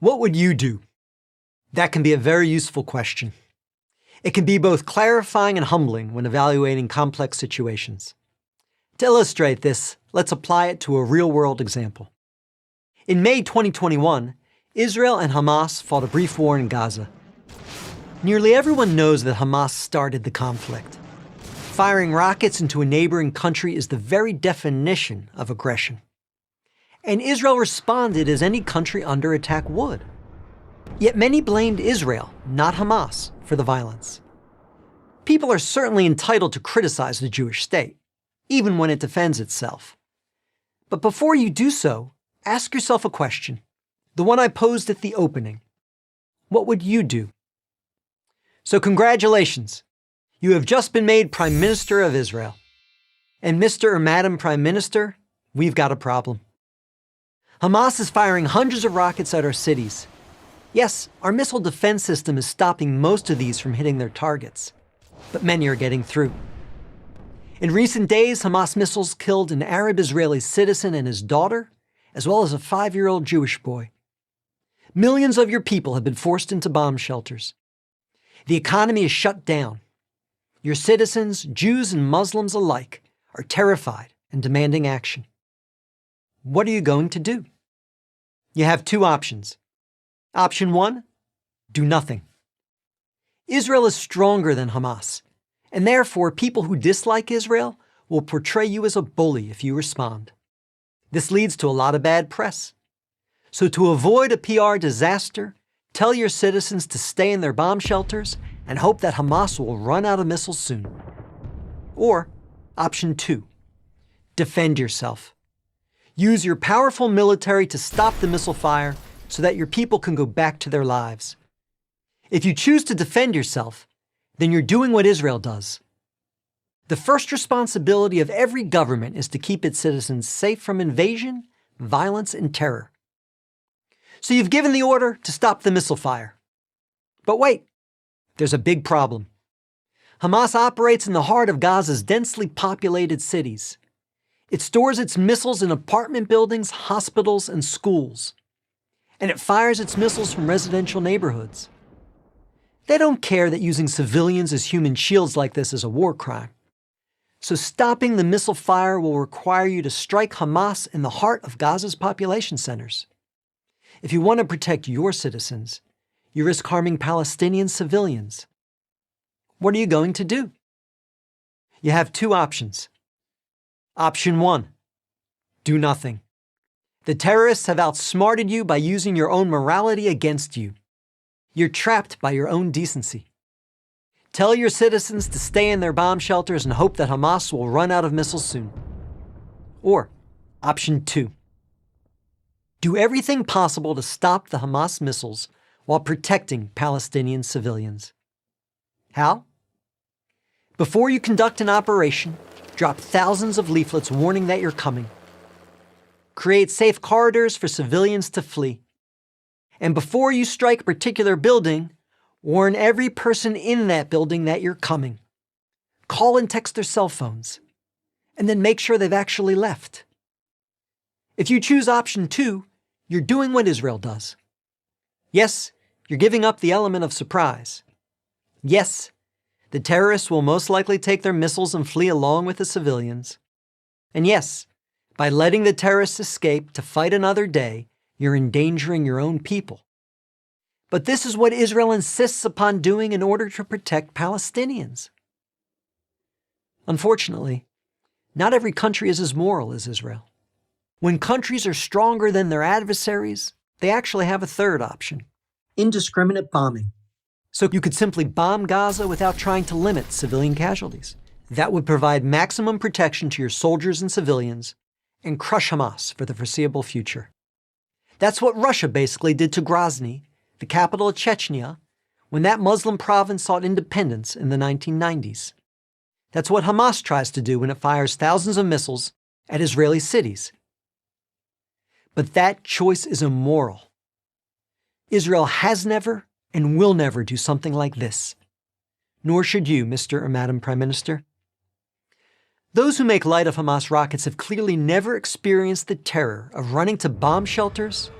What would you do? That can be a very useful question. It can be both clarifying and humbling when evaluating complex situations. To illustrate this, let's apply it to a real-world example. In May 2021, Israel and Hamas fought a brief war in Gaza. Nearly everyone knows that Hamas started the conflict. Firing rockets into a neighboring country is the very definition of aggression. And Israel responded as any country under attack would. Yet many blamed Israel, not Hamas, for the violence. People are certainly entitled to criticize the Jewish state, even when it defends itself. But before you do so, ask yourself a question, the one I posed at the opening. What would you do? So congratulations, you have just been made Prime Minister of Israel. And Mr. or Madam Prime Minister, we've got a problem. Hamas is firing hundreds of rockets at our cities. Yes, our missile defense system is stopping most of these from hitting their targets, but many are getting through. In recent days, Hamas missiles killed an Arab-Israeli citizen and his daughter, as well as a 5-year-old Jewish boy. Millions of your people have been forced into bomb shelters. The economy is shut down. Your citizens, Jews and Muslims alike, are terrified and demanding action. What are you going to do? You have two options. Option 1, do nothing. Israel is stronger than Hamas, and therefore people who dislike Israel will portray you as a bully if you respond. This leads to a lot of bad press. So to avoid a PR disaster, tell your citizens to stay in their bomb shelters and hope that Hamas will run out of missiles soon. Or, option 2, defend yourself. Use your powerful military to stop the missile fire so that your people can go back to their lives. If you choose to defend yourself, then you're doing what Israel does. The first responsibility of every government is to keep its citizens safe from invasion, violence, and terror. So you've given the order to stop the missile fire. But wait, there's a big problem. Hamas operates in the heart of Gaza's densely populated cities. It stores its missiles in apartment buildings, hospitals, and schools. And it fires its missiles from residential neighborhoods. They don't care that using civilians as human shields like this is a war crime. So stopping the missile fire will require you to strike Hamas in the heart of Gaza's population centers. If you want to protect your citizens, you risk harming Palestinian civilians. What are you going to do? You have two options. Option 1, do nothing. The terrorists have outsmarted you by using your own morality against you. You're trapped by your own decency. Tell your citizens to stay in their bomb shelters and hope that Hamas will run out of missiles soon. Or, option 2, do everything possible to stop the Hamas missiles while protecting Palestinian civilians. How? Before you conduct an operation, drop thousands of leaflets warning that you're coming. Create safe corridors for civilians to flee. And before you strike a particular building, warn every person in that building that you're coming. Call and text their cell phones, and then make sure they've actually left. If you choose option 2, you're doing what Israel does. Yes, you're giving up the element of surprise. Yes, the terrorists will most likely take their missiles and flee along with the civilians. And yes, by letting the terrorists escape to fight another day, you're endangering your own people. But this is what Israel insists upon doing in order to protect Palestinians. Unfortunately, not every country is as moral as Israel. When countries are stronger than their adversaries, they actually have a third option: indiscriminate bombing. So you could simply bomb Gaza without trying to limit civilian casualties. That would provide maximum protection to your soldiers and civilians and crush Hamas for the foreseeable future. That's what Russia basically did to Grozny, the capital of Chechnya, when that Muslim province sought independence in the 1990s. That's what Hamas tries to do when it fires thousands of missiles at Israeli cities. But that choice is immoral. Israel has never and will never do something like this. Nor should you, Mr. or Madam Prime Minister. Those who make light of Hamas rockets have clearly never experienced the terror of running to bomb shelters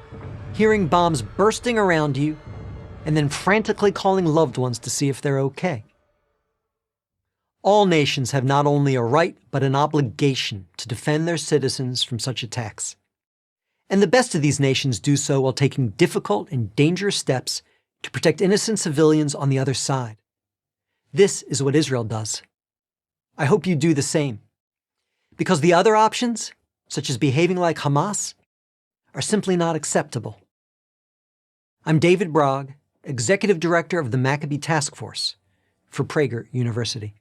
hearing bombs bursting around you, and then frantically calling loved ones to see if they're okay. All nations have not only a right, but an obligation to defend their citizens from such attacks. And the best of these nations do so while taking difficult and dangerous steps to protect innocent civilians on the other side. This is what Israel does. I hope you do the same. Because the other options, such as behaving like Hamas, are simply not acceptable. I'm David Brog, Executive Director of the Maccabee Task Force for Prager University.